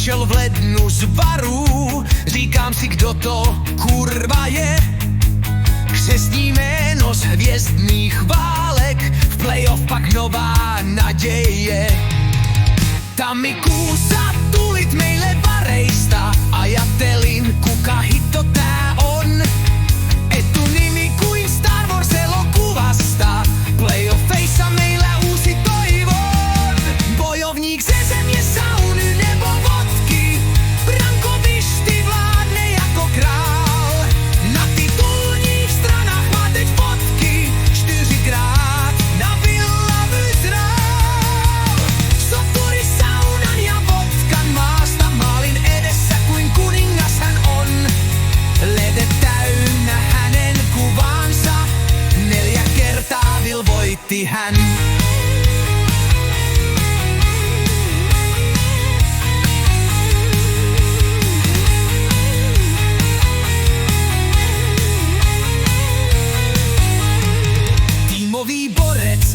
přišel v lednu z baru. Říkám si, kdo to kurva je. Křestní jméno z hvězdných válek, v playoff pak nová naděje. Tam mi kúsa tulit meille vareista, ajattelin kuka hitto tää on. Etunimi kuin Star Wars -elokuvasta, playoffeissa meillä uusi toivon. Bojovník ze země, sauny nebo vodky, Brankovišty vládne jako král. Na titulních stranách má teď fotky, 4krát na Villa Vysral. Soturi, saunan ja vodkan maasta, maalin edessä kuin kuningas hän on. Lehdet täynnä hänen kuvansa, 4 kertaa vilvoitti hän. Týmový borec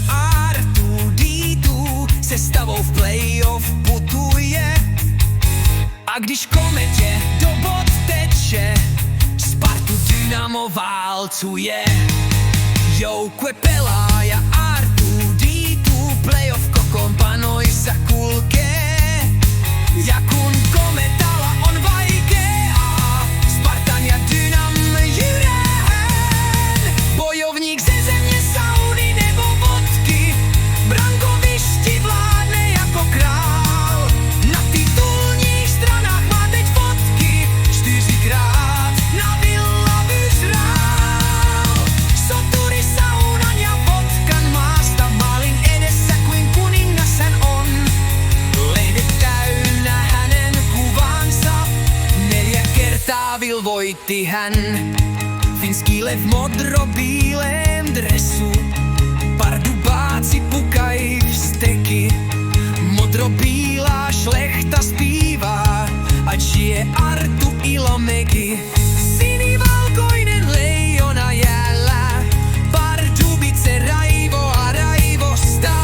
R2D2 sestavou v playoff putuje. A když kometě do bod teče, Spartu Dynamo válcuje. Joukkue pelaa ja R2D2 playoff kokoonpanoissa kulkee. Ja kun kometalla on vaikeaa, Spartan ja Dynam jyrään. Bojovník ze země, sauny nebo vodky, Brankovišti vládne jako král. Na titulních stranách má teď fotky, 4krát na Villa Vysral. Soturi, saunan ja vodkan maasta, maalin edessä kuin kuningas hän on. Lehdet täynnä hänen kuvansa, 4 kertaa vilvoitti hän. Finský lev v modro-bílém dresu, pardubáci pukají vzteky. Modro-bílá šlechta zpívá, ať žije Artu Ilomäki. Sinivalkoinen leijona jäällä, Pardubice raivoa raivosta.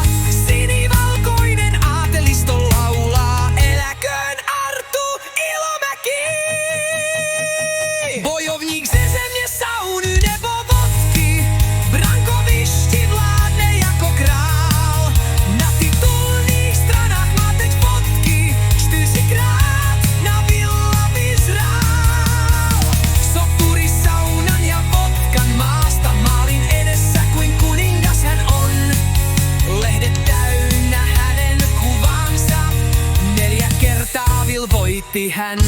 Sinivalkoinen aatelisto laulaa, eläköön Artu Ilomäki! Bojovník ze země, sauny nebo vodky, Brankovišti vládne jako král. Na titulních stranách má teď fotky, 4krát na Villa Vysral. Soturi, saunan ja vodkan maasta, maalin edessä kuin kuningas hän on. Lehdet täynnä hänen kuvansa, 4 kertaa vilvoitti hän.